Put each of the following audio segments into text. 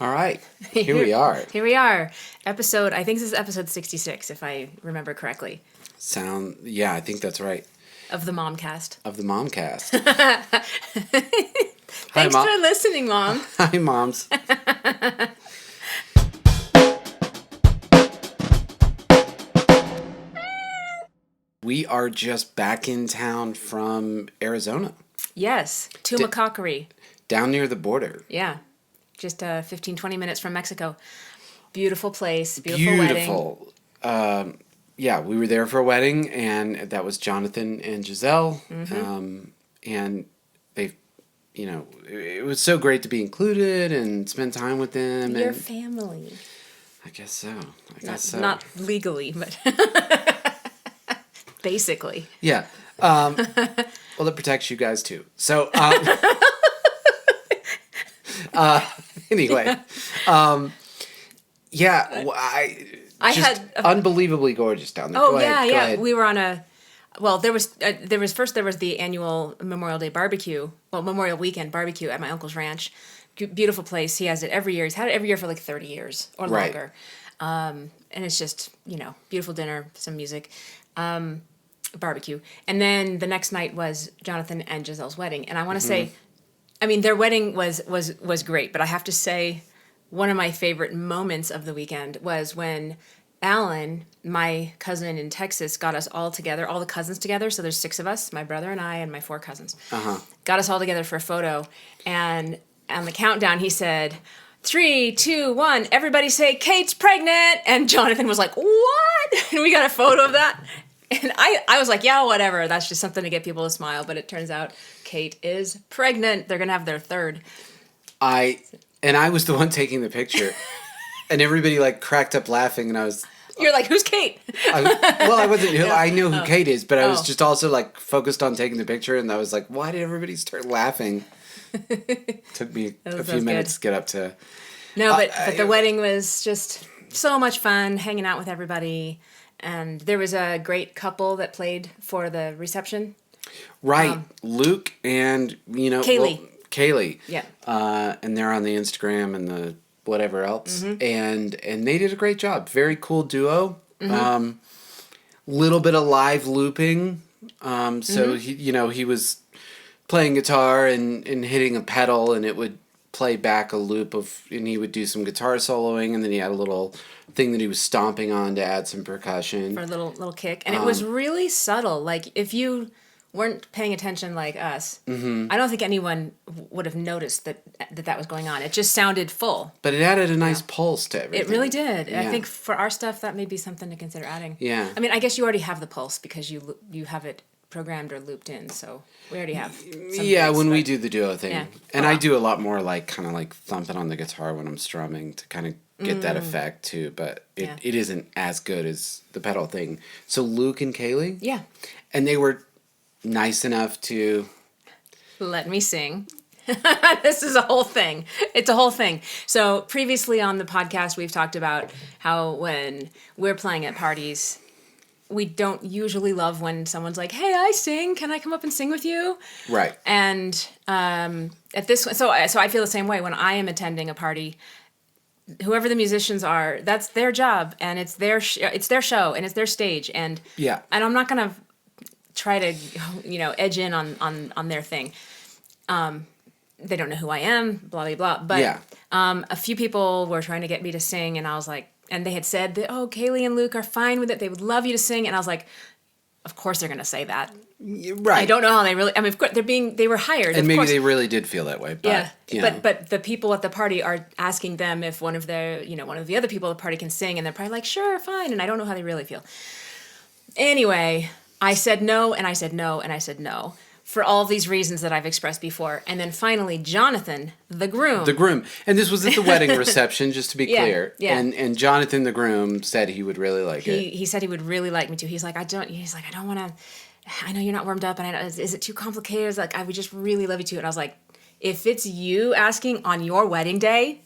All right, here we are. Here we are. I think this is episode 66, if I remember correctly. Yeah, I think that's right. Of the Momcast. Of the Momcast. Thanks for listening, Mom. Hi, Moms. We are just back in town from Arizona. Yes, Tumacacori. Down near the border. Yeah, just 15, 20 minutes from Mexico. Beautiful place, beautiful wedding. Yeah, we were there for a wedding, and that was Jonathan and Giselle. Mm-hmm. And they, it was so great to be included and spend time with them. Your family. I guess so. Not legally, but basically. Yeah. Well, it protects you guys too. So, anyway, yeah, I just had unbelievably gorgeous down there. Oh, Go ahead. We were on there was the annual Memorial Day barbecue, Memorial Weekend barbecue at my uncle's ranch. Beautiful place. He has it every year. He's had it every year for like 30 years or longer. And it's just, beautiful dinner, some music, barbecue. And then the next night was Jonathan and Giselle's wedding. And I want to say, their wedding was great, but I have to say one of my favorite moments of the weekend was when Alan, my cousin in Texas, got us all together, all the cousins together. So there's 6 of us, my brother and I and my 4 cousins. Got us all together for a photo. And on the countdown, he said, 3, 2, 1, everybody say, Kate's pregnant. And Jonathan was like, what? And we got a photo of that. And I was like, yeah, whatever. That's just something to get people to smile. But it turns out Kate is pregnant. They're going to have their 3rd. And I was the one taking the picture. And everybody cracked up laughing, and I was... You're like, who's Kate? I wasn't... I knew who Kate is, but I was just also focused on taking the picture, and I was like, why did everybody start laughing? Took me a few minutes to get up to... No, but the wedding was just so much fun, hanging out with everybody. And there was a great couple that played for the reception. Right. Luke and, Kaylee. Kaylee. Yeah. And they're on the Instagram and the whatever else. And they did a great job. Very cool duo. Little bit of live looping. So he was playing guitar and hitting a pedal, and it would play back a loop and he would do some guitar soloing, and then he had a little thing that he was stomping on to add some percussion. For a little kick. And it was really subtle. Like, if you weren't paying attention like us, I don't think anyone would have noticed that was going on. It just sounded full. But it added a nice pulse to everything. It really did. Yeah. I think for our stuff, that may be something to consider adding. Yeah. I guess you already have the pulse because you have it programmed or looped in, so we already have some we do the duo thing. Yeah. And I do a lot more kind of thumping on the guitar when I'm strumming to kind of get that effect too, but it isn't as good as the pedal thing. So Luke and Kaylee? Yeah. And they were nice enough to... Let me sing. This is a whole thing. It's a whole thing. So previously on the podcast, we've talked about how when we're playing at parties, we don't usually love when someone's like, hey, I sing. Can I come up and sing with you? Right. And at this one, so I feel the same way when I am attending a party. Whoever the musicians are, that's their job, and it's their show, and it's their stage, and I'm not gonna try to edge in on their thing. They don't know who I am, blah blah blah. But a few people were trying to get me to sing, and I was like, and they had said that, oh, Kaylee and Luke are fine with it. They would love you to sing, and I was like, of course they're gonna say that. Right. I don't know how they really. Of course they were hired, and maybe they really did feel that way. But, but the people at the party are asking them if one of the other people at the party can sing, and they're probably like, sure, fine. And I don't know how they really feel. Anyway, I said no, and I said no, and I said no, for all these reasons that I've expressed before. And then finally, Jonathan, the groom. And this was at the wedding reception, just to be clear. Yeah. And Jonathan, the groom, said he would really like it. He said he would really like me too. He's like, I don't want to, I know you're not warmed up, and I know, is it too complicated? I was like, I would just really love you to. And I was like, if it's you asking on your wedding day,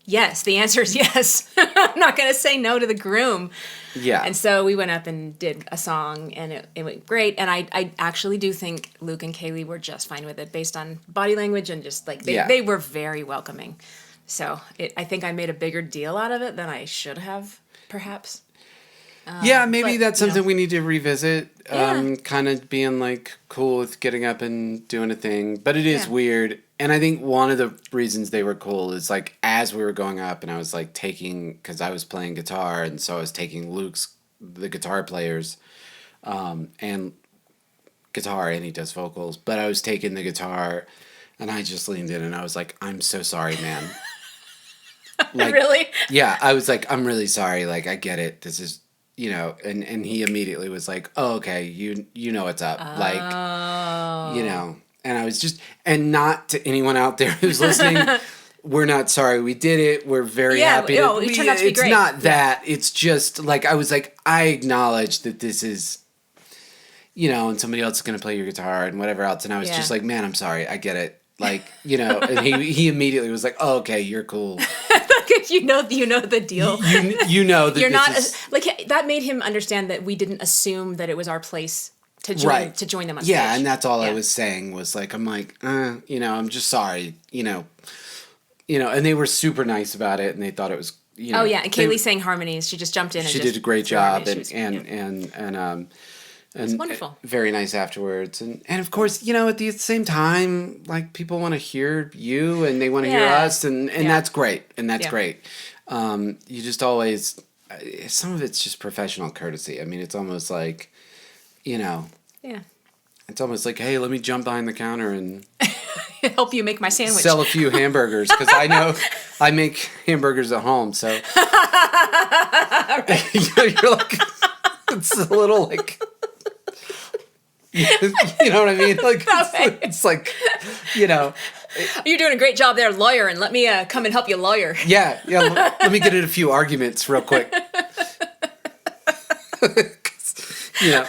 yes, the answer is yes. I'm not going to say no to the groom. Yeah. And so we went up and did a song, and it went great. And I actually do think Luke and Kaylee were just fine with it based on body language and just they were very welcoming. So I think I made a bigger deal out of it than I should have, perhaps. Yeah, maybe but, that's you know. something we need to revisit. Yeah. Kind of being like cool with getting up and doing a thing. But it is Yeah. weird. And I think one of the reasons they were cool is like as we were going up and I was like taking, because I was playing guitar and so I was taking the guitar players, and guitar and he does vocals, but I was taking the guitar and I just leaned in and I was like, I'm so sorry, man. Like, Really? yeah, I was like, I'm really sorry. Like, I get it. This is, and he immediately was like, oh, okay, you know what's up. Like, and I was just, and not to anyone out there who's listening, we're not sorry we did it. We're very happy. It turned out to be it's great. not that. It's just like, I was like, I acknowledge that this is, and somebody else is going to play your guitar and whatever else. And I was just like, man, I'm sorry. I get it. Like, and he immediately was like, oh, okay, you're cool. you know the deal. You know that you're not is... like that made him understand that we didn't assume that it was our place to join them on stage. Yeah, and that's all I was saying was like, I'm like, I'm just sorry, and they were super nice about it and they thought it was, Oh yeah, and Kaylee sang harmonies. She just jumped in and she did a great job and it's wonderful. Very nice afterwards. And of course, at the same time, like people want to hear you and they want to hear us and that's great. And that's great. You just always, some of it's just professional courtesy. I mean, it's almost like, Yeah. It's almost like, hey, let me jump behind the counter and help you make my sandwich. Sell a few hamburgers because I know I make hamburgers at home. So you're like, it's a little like, you know what I mean? Like it's like, You're doing a great job there, lawyer, and let me come and help you, lawyer. Yeah. Let me get in a few arguments real quick. Yeah,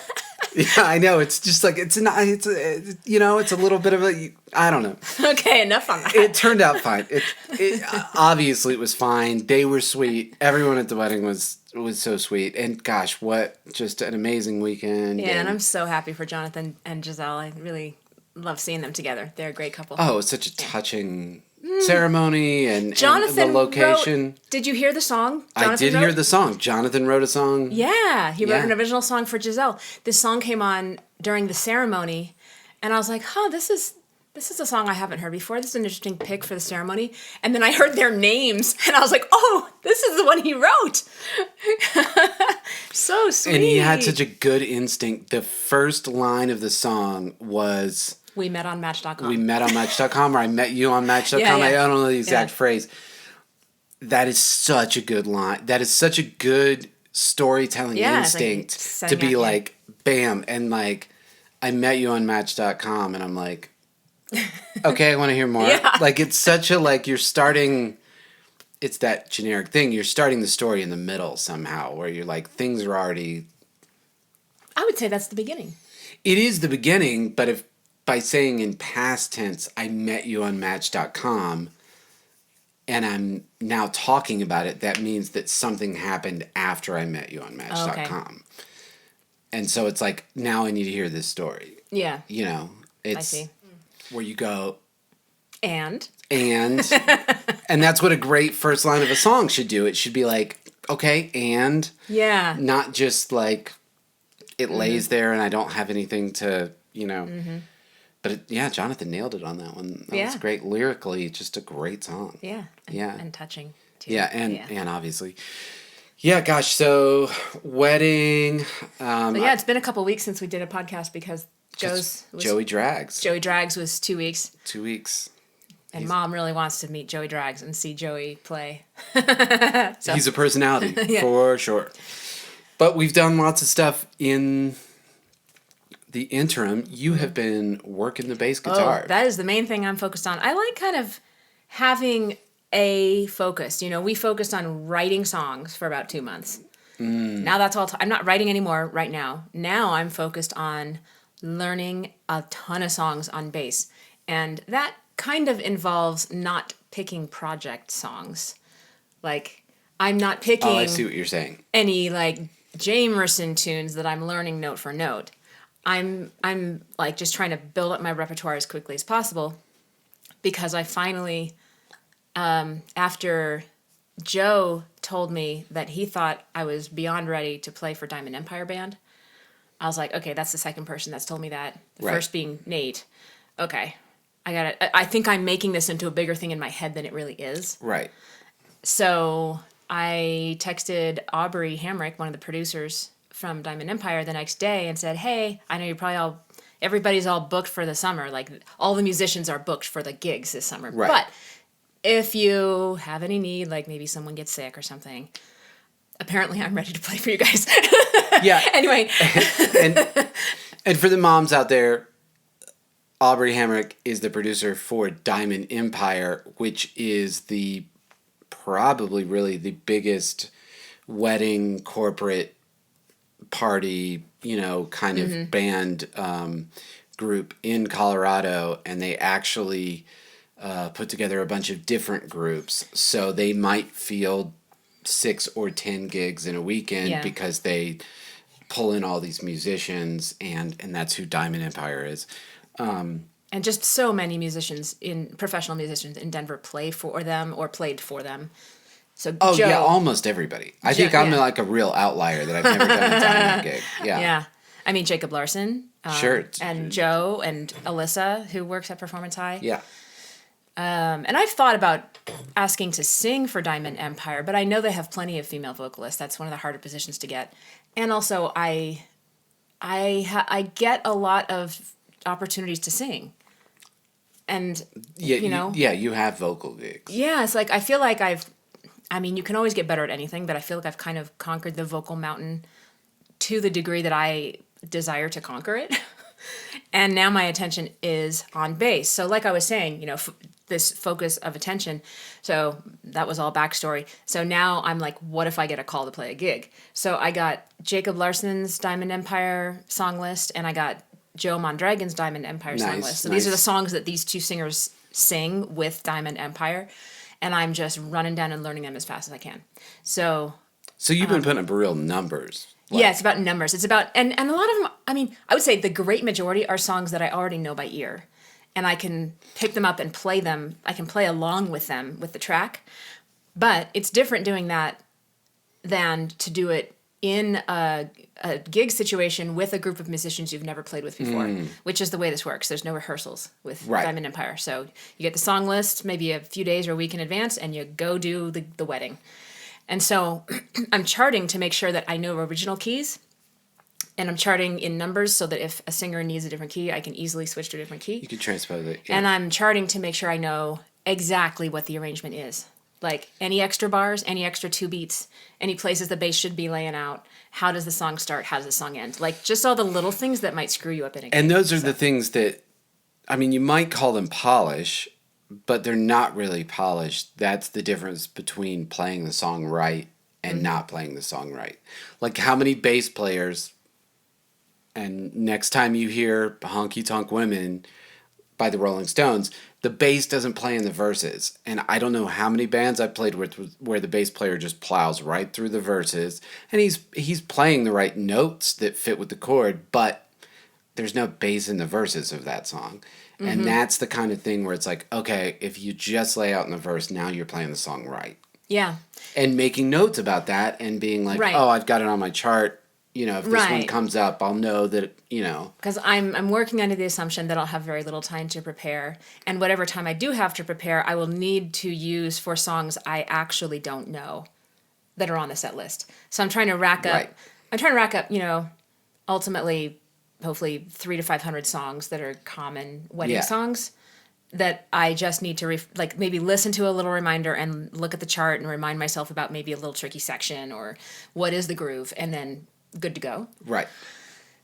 I know. It's just like it's a little bit of a, I don't know. Okay, enough on that. It turned out fine. It obviously it was fine. They were sweet. Everyone at the wedding was so sweet. And gosh, what just an amazing weekend. Yeah, and I'm so happy for Jonathan and Giselle. I really love seeing them together. They're a great couple. Oh, it's such a touching ceremony and Jonathan the location. Did you hear the song? I did hear the song. Jonathan wrote a song. Yeah, he wrote an original song for Giselle. This song came on during the ceremony, and I was like, this is a song I haven't heard before. This is an interesting pick for the ceremony. And then I heard their names, and I was like, oh, this is the one he wrote. So sweet. And he had such a good instinct. The first line of the song was... We met on Match.com. We met on Match.com, or I met you on Match.com. Yeah. I don't know the exact phrase. That is such a good line. That is such a good storytelling instinct to be like, bam, and like, I met you on Match.com, and I'm like, okay, I want to hear more. Yeah. Like, it's such a, like, you're starting, it's that generic thing. You're starting the story in the middle somehow, where you're like, things are already... I would say that's the beginning. It is the beginning, but if by saying in past tense, I met you on Match.com, and I'm now talking about it, that means that something happened after I met you on Match.com. Okay. And so it's like, now I need to hear this story. Yeah. It's I see. Where you go... And that's what a great first line of a song should do. It should be like, okay, and... Yeah. Not just like, it lays there and I don't have anything to, Mm-hmm. But Jonathan nailed it on that one. That was great. Lyrically, just a great song. Yeah. And touching, too. Yeah, and obviously. Yeah, gosh, so wedding. It's been a couple weeks since we did a podcast because Joey Drags. Joey Drags was 2 weeks. 2 weeks. And Mom really wants to meet Joey Drags and see Joey play. He's a personality, for sure. But we've done lots of stuff in... the interim. You have been working the bass guitar. Oh, that is the main thing I'm focused on. I like kind of having a focus. We focused on writing songs for about 2 months. Now that's all. I'm not writing anymore right now. Now I'm focused on learning a ton of songs on bass. And that kind of involves not picking project songs. Like, I'm not picking... Oh, I see what you're saying. ...any, like, Jamerson tunes that I'm learning note for note. I'm like just trying to build up my repertoire as quickly as possible because I finally after Joe told me that he thought I was beyond ready to play for Diamond Empire Band, I was like, okay, that's the second person that's told me that. The Right. first being Nate. Okay, I think I'm making this into a bigger thing in my head than it really is. Right. So I texted Aubrey Hamrick, one of the producers from Diamond Empire, the next day and said, hey, I know you're probably everybody's all booked for the summer. Like, all the musicians are booked for the gigs this summer. Right. But if you have any need, like maybe someone gets sick or something, apparently I'm ready to play for you guys. Yeah. Anyway. And for the moms out there, Aubrey Hamrick is the producer for Diamond Empire, which is probably really the biggest wedding corporate party, kind of band group in Colorado. And they actually put together a bunch of different groups. So they might field 6 or 10 gigs in a weekend because they pull in all these musicians, and that's who Diamond Empire is. And just so many professional musicians in Denver play for them or played for them. So Joe, yeah, almost everybody. I think I'm like a real outlier that I've never done a Diamond gig. Yeah. Yeah. I mean, Jacob Larson. Sure. And Joe and Alyssa, who works at Performance High. Yeah. And I've thought about asking to sing for Diamond Empire, but I know they have plenty of female vocalists. That's one of the harder positions to get. And also, I get a lot of opportunities to sing. And, you have vocal gigs. Yeah, it's like, I feel like you can always get better at anything, but I feel like I've kind of conquered the vocal mountain to the degree that I desire to conquer it. And now my attention is on bass. So like I was saying, this focus of attention. So that was all backstory. So now I'm like, what if I get a call to play a gig? So I got Jacob Larson's Diamond Empire song list, and I got Joe Mondragon's Diamond Empire song list. So these are the songs that these two singers sing with Diamond Empire. And I'm just running down and learning them as fast as I can. So you've been putting up real numbers. Yeah, it's about numbers. It's about, and a lot of them, I would say the great majority are songs that I already know by ear. And I can pick them up and play them. I can play along with them with the track. But it's different doing that than to do it in a gig situation with a group of musicians you've never played with before, which is the way this works. There's no rehearsals with Diamond Empire. So you get the song list maybe a few days or a week in advance, and you go do the wedding. And so I'm charting to make sure that I know original keys, and I'm charting in numbers so that if a singer needs a different key, I can easily switch to a different key. You can transpose it. Yeah. And I'm charting to make sure I know exactly what the arrangement is. Like any extra bars, any extra 2 beats, any places the bass should be laying out. How does the song start? How does the song end? Like just all the little things that might screw you up in a game. And those are the things that, you might call them polish, but they're not really polished. That's the difference between playing the song right and not playing the song right. Like how many bass players, and next time you hear Honky Tonk Women by the Rolling Stones, the bass doesn't play in the verses. And I don't know how many bands I've played with where the bass player just plows right through the verses, and he's playing the right notes that fit with the chord, but there's no bass in the verses of that song. And that's the kind of thing where it's like, okay, if you just lay out in the verse, now you're playing the song right. Yeah. And making notes about that and being like, oh, I've got it on my chart. If this one comes up, I'll know that, Because I'm working under the assumption that I'll have very little time to prepare. And whatever time I do have to prepare, I will need to use for songs I actually don't know that are on the set list. So I'm trying to rack up, ultimately, hopefully 300 to 500 songs that are common wedding songs that I just need to maybe listen to a little reminder and look at the chart and remind myself about maybe a little tricky section or what is the groove, and then good to go. Right.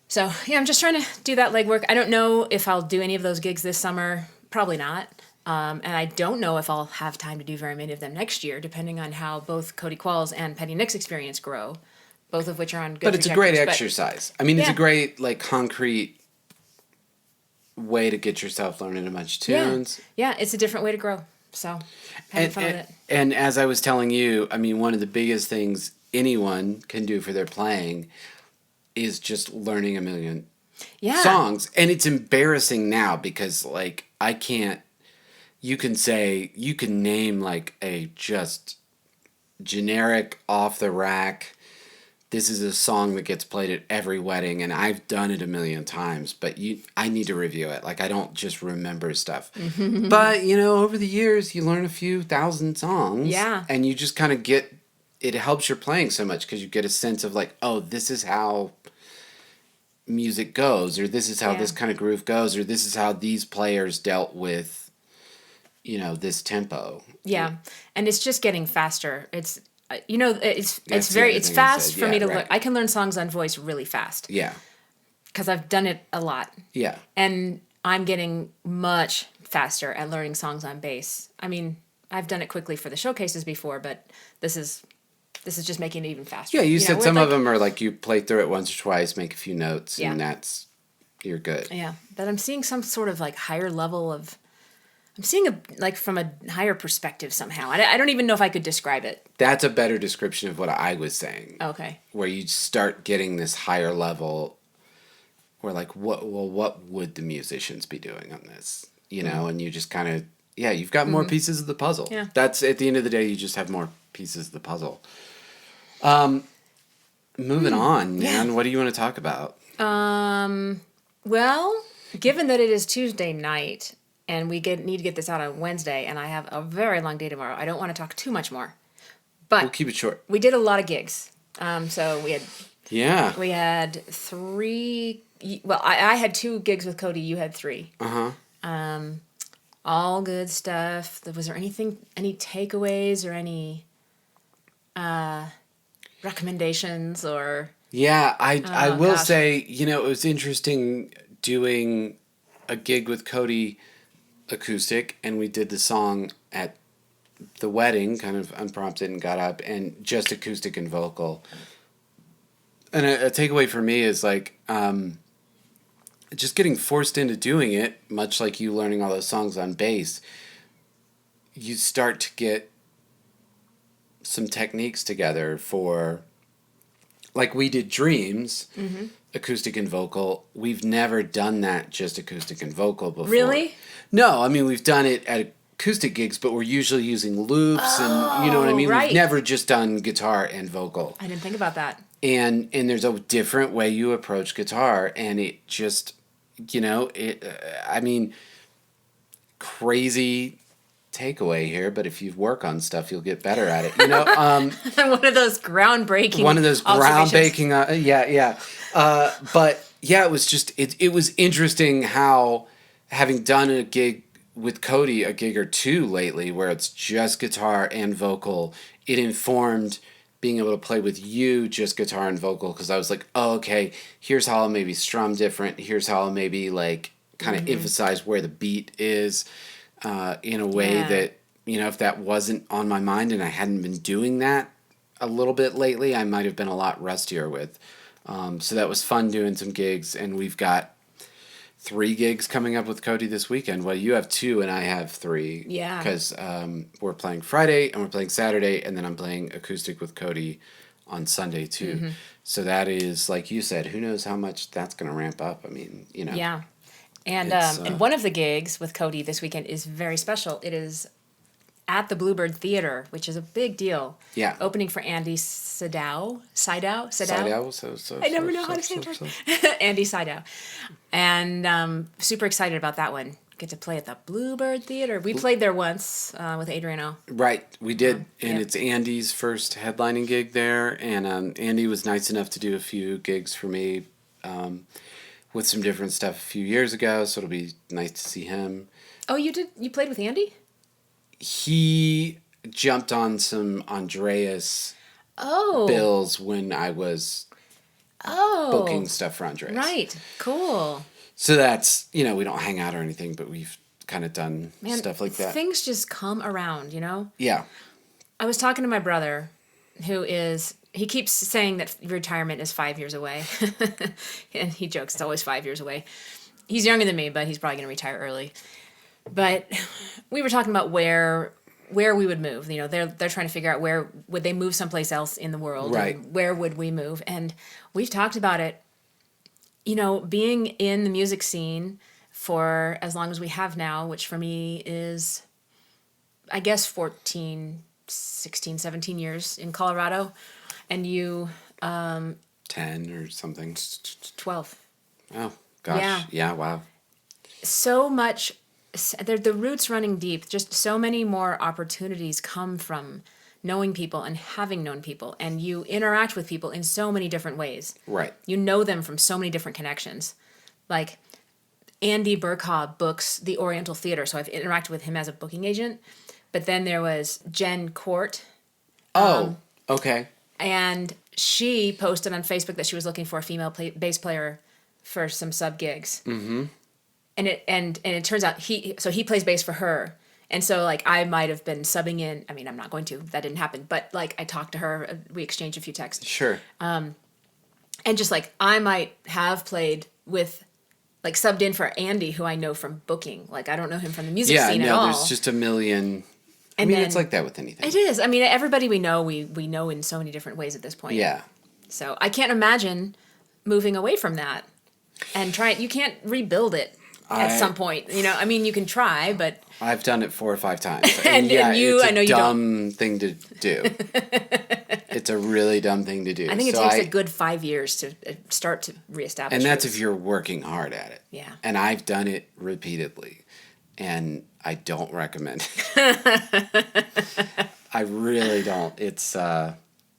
So, I'm just trying to do that legwork. I don't know if I'll do any of those gigs this summer. Probably not. And I don't know if I'll have time to do very many of them next year, depending on how both Cody Qualls and Penny Nick's experience grow, both of which are on good But it's a great trajectories. exercise. It's a great, concrete way to get yourself learning a bunch of tunes. Yeah, it's a different way to grow. So, having fun with it. And as I was telling you, one of the biggest things anyone can do for their playing is just learning a million songs. And it's embarrassing now because, I can't, you can name like a just generic off the rack, this is a song that gets played at every wedding, and I've done it a million times, but I need to review it. Like, I don't just remember stuff. But, over the years, you learn a few thousand songs. Yeah. And you just kind of it helps your playing so much because you get a sense of like, oh, this is how music goes, or this is how this kind of groove goes, or this is how these players dealt with, this tempo. Yeah. And it's just getting faster. It's it's That's it's fast for me to right. learn. I can learn songs on voice really fast. Yeah. Because I've done it a lot. Yeah. And I'm getting much faster at learning songs on bass. I mean, I've done it quickly for the showcases before, but this is just making it even faster. Yeah, you said some of them are like you play through it once or twice, make a few notes, and you're good. Yeah, but I'm seeing some sort of like higher level of. I'm seeing from a higher perspective somehow. I don't even know if I could describe it. That's a better description of what I was saying. Okay. Where you start getting this higher level, where like, what would the musicians be doing on this? And you just kind of, you've got more pieces of the puzzle. Yeah. That's, at the end of the day, you just have more pieces of the puzzle. Moving on, man. What do you want to talk about? Well, given that it is Tuesday night, and we need to get this out on Wednesday, and I have a very long day tomorrow. I don't want to talk too much more. But We'll keep it short. We did a lot of gigs. So we had... Yeah. We had 3... Well, I had 2 gigs with Cody. You had 3. Uh-huh. All good stuff. Was there any takeaways or any recommendations or... Yeah, I will say, it was interesting doing a gig with Cody acoustic, and we did the song at the wedding, kind of unprompted, and got up, and just acoustic and vocal. And a takeaway for me is like, just getting forced into doing it, much like you learning all those songs on bass, you start to get some techniques together for, like we did Dreams, acoustic and vocal. We've never done that just acoustic and vocal before. Really? No, I mean, we've done it at acoustic gigs, but we're usually using loops and, you know what I mean? Right. We've never just done guitar and vocal. I didn't think about that. And there's a different way you approach guitar, and it just, crazy takeaway here, but if you work on stuff, you'll get better at it. One of those groundbreaking. But yeah, it was just it was interesting how, having done a gig with Cody, a gig or 2 lately, where it's just guitar and vocal, it informed being able to play with you just guitar and vocal, because I was like, oh, okay, here's how I'll maybe strum different. Here's how I'll maybe like kind of emphasize where the beat is. In a way that, if that wasn't on my mind and I hadn't been doing that a little bit lately, I might have been a lot rustier with. So that was fun doing some gigs, and we've got 3 gigs coming up with Cody this weekend. Well, you have 2 and I have 3. Yeah. Because we're playing Friday and we're playing Saturday, and then I'm playing acoustic with Cody on Sunday too. So that is, like you said, who knows how much that's going to ramp up. I mean, Yeah. And one of the gigs with Cody this weekend is very special. It is at the Bluebird Theater, which is a big deal. Yeah. Opening for Andy Sidow. Sidow. I never know how to say it. Andy Sidow. And super excited about that one. Get to play at the Bluebird Theater. We played there once with Adrienne. Right, we did. And it's Andy's first headlining gig there. And Andy was nice enough to do a few gigs for me with some different stuff a few years ago. So it'll be nice to see him. Oh, you did? You played with Andy? He jumped on some Andreas bills when I was booking stuff for Andreas. Right, cool. So that's, we don't hang out or anything, but we've kind of done stuff like that. Things just come around, Yeah. I was talking to my brother, he keeps saying that retirement is 5 years away. And he jokes it's always 5 years away. He's younger than me, but he's probably going to retire early. But we were talking about where we would move. They're trying to figure out where would they move someplace else in the world. Right. And where would we move? And we've talked about it. Being in the music scene for as long as we have now, which for me is I guess 14, 16, 17 years in Colorado, and you 10 or something. 12. Oh, gosh. Yeah. Yeah, wow. So much, the roots running deep, just so many more opportunities come from knowing people and having known people, and you interact with people in so many different ways. Right. You know them from so many different connections. Like Andy Burkhaw books the Oriental Theater, so I've interacted with him as a booking agent. But then there was Jen Court. Okay. And she posted on Facebook that she was looking for a female bass player for some sub gigs. Mm-hmm. And it turns out he plays bass for her. And so like I might have been subbing in. I mean, I'm not going to. That didn't happen. But like I talked to her. We exchanged a few texts. Sure. And just like I might have played with, like subbed in for Andy, who I know from booking. Like I don't know him from the music scene at all. Yeah, no, there's just a million. And it's like that with anything. It is. I mean, everybody we know in so many different ways at this point. Yeah. So I can't imagine moving away from that and you can't rebuild it at some point. You know, I mean, you can try, but I've done it 4 or 5 times. and you, I know you don't. It's a dumb thing to do. It's a really dumb thing to do. I think it takes a good 5 years to start to reestablish. And that's if you're working hard at it. Yeah. And I've done it repeatedly. And I don't recommend it. I really don't. It's a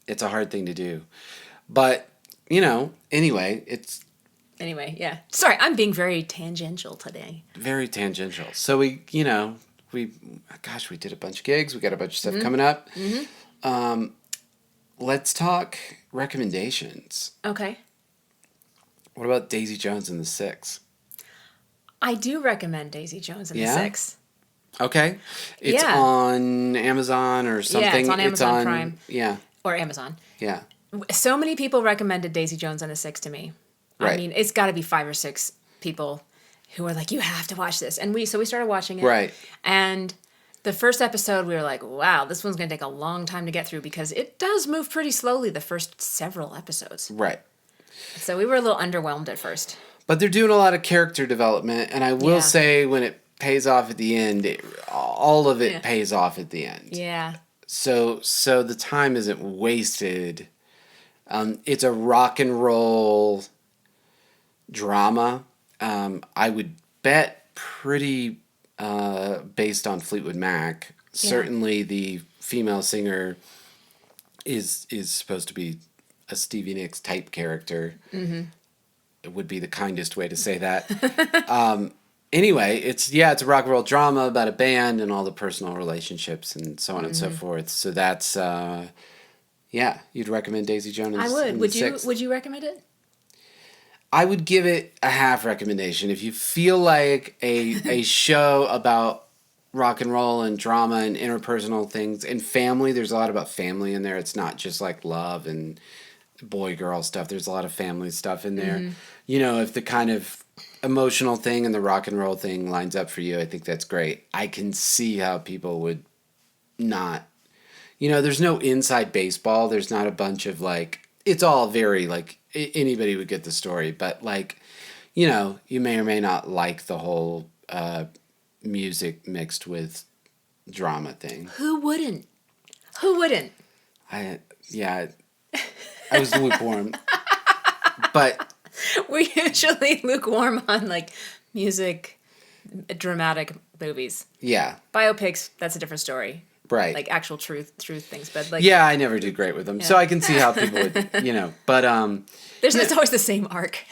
hard thing to do. But, anyway, yeah. Sorry, I'm being very tangential today. Very tangential. So we did a bunch of gigs. We got a bunch of stuff coming up. Mm-hmm. Let's talk recommendations. Okay. What about Daisy Jones and the Six? I do recommend Daisy Jones and the Six. Okay. It's on Amazon or something. Yeah, it's on Amazon Prime. Yeah. Or Amazon. Yeah. So many people recommended Daisy Jones and the Six to me. Right. I mean, it's got to be 5 or 6 people who are like, you have to watch this. And we started watching it. Right. And the first episode, we were like, wow, this one's going to take a long time to get through because it does move pretty slowly the first several episodes. Right. So we were a little underwhelmed at first. But they're doing a lot of character development. And I will say when it pays off at the end, all of it pays off at the end. Yeah. So the time isn't wasted. It's a rock and roll drama. I would bet pretty based on Fleetwood Mac. Yeah. Certainly the female singer is supposed to be a Stevie Nicks type character. Mm-hmm. It would be the kindest way to say that. Anyway, it's a rock and roll drama about a band and all the personal relationships and so on and so forth. So that's you'd recommend Daisy Jones. I would. Would you recommend it? I would give it a half recommendation. If you feel like a show about rock and roll and drama and interpersonal things and family, there's a lot about family in there. It's not just like love and boy-girl stuff. There's a lot of family stuff in there. Mm-hmm. If the kind of emotional thing and the rock and roll thing lines up for you, I think that's great. I can see how people would not... there's no inside baseball. There's not a bunch of, it's all very, anybody would get the story. But, you may or may not like the whole music mixed with drama thing. Who wouldn't? I was lukewarm. But... We're usually lukewarm on, music, dramatic movies. Yeah. Biopics, that's a different story. Right. Actual truth things. But, Yeah, I never do great with them. Yeah. So I can see how people would, but... There's always the same arc.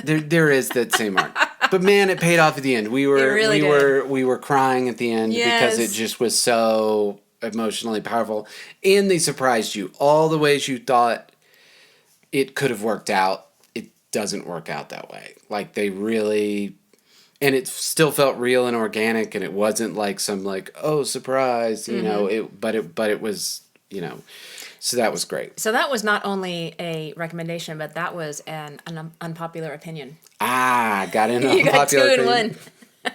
there is that same arc. But, man, it paid off at the end. We were crying at the end because it just was so emotionally powerful. And they surprised you. All the ways you thought it could have worked out, doesn't work out that way. They really, and it still felt real and organic, and it wasn't some surprise, but it was, so that was great. So that was not only a recommendation, but that was an unpopular opinion. Got an unpopular you got 2 in opinion. 1.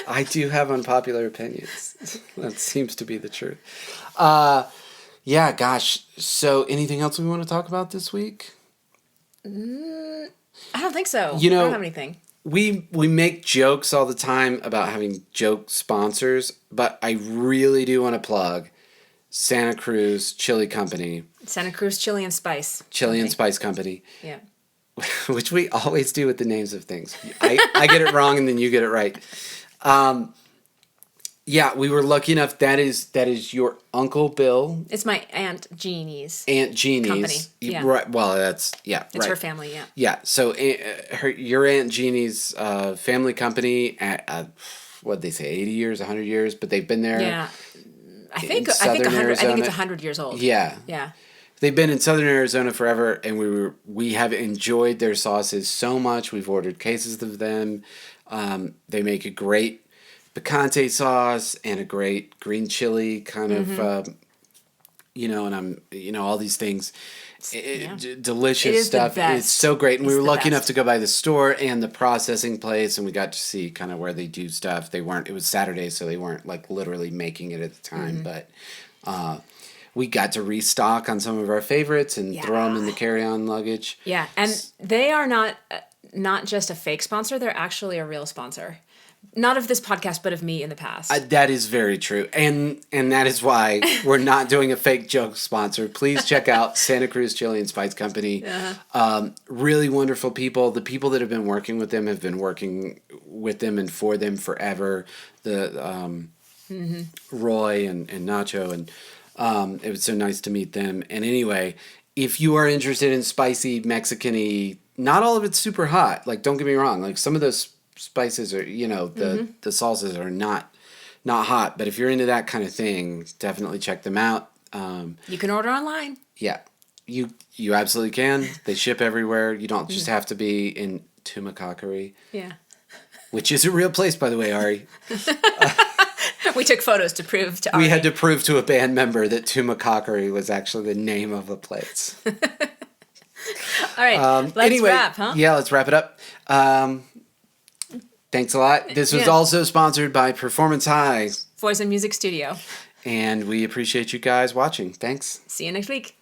I do have unpopular opinions. That seems to be the truth. Yeah, gosh. So anything else we want to talk about this week? I don't think so. I don't have anything. we make jokes all the time about having joke sponsors, but I really do want to plug Santa Cruz Chili Company. Santa Cruz Chili and Spice. Chili and Spice Company. Yeah. Which we always do with the names of things. I get it wrong and then you get it right. Yeah, we were lucky enough. That is your Uncle Bill. It's my Aunt Jeannie's. Aunt Jeannie's company. Yeah. Right. Well, it's It's her family. Yeah. Yeah. So your Aunt Jeannie's family company at what'd they say, 80 years, 100 years, but they've been there. Yeah. I think 100. I think it's 100 years old. Yeah. Yeah. They've been in Southern Arizona forever, and we have enjoyed their sauces so much. We've ordered cases of them. They make a great picante sauce and a great green chili kind of, and all these things. Delicious stuff. It's so great. And we were lucky enough to go by the store and the processing place, and we got to see kind of where they do stuff. It was Saturday, so they weren't like literally making it at the time, but we got to restock on some of our favorites and throw them in the carry-on luggage. Yeah, and they are not just a fake sponsor; they're actually a real sponsor. Not of this podcast, but of me in the past. That is very true, and that is why we're not doing a fake joke sponsor. Please check out Santa Cruz Chili and Spice Company. Really wonderful people. The people that have been working with them have been working with them and for them forever. The Roy and Nacho, and it was so nice to meet them. And anyway, if you are interested in spicy Mexican-y, not all of it's super hot. Like, don't get me wrong. Like, some of those spices are, the salsas are not hot, but if you're into that kind of thing, definitely check them out. You can order online. Yeah, you absolutely can. They ship everywhere. You don't just have to be in Tumacacari. Yeah. Which is a real place, by the way, Ari. We took photos to prove to Ari. We had to prove to a band member that Tumacacari was actually the name of a place. All right, let's wrap, huh? Yeah, let's wrap it up. Thanks a lot. This was also sponsored by Performance High Voice and Music Studio. And we appreciate you guys watching. Thanks. See you next week.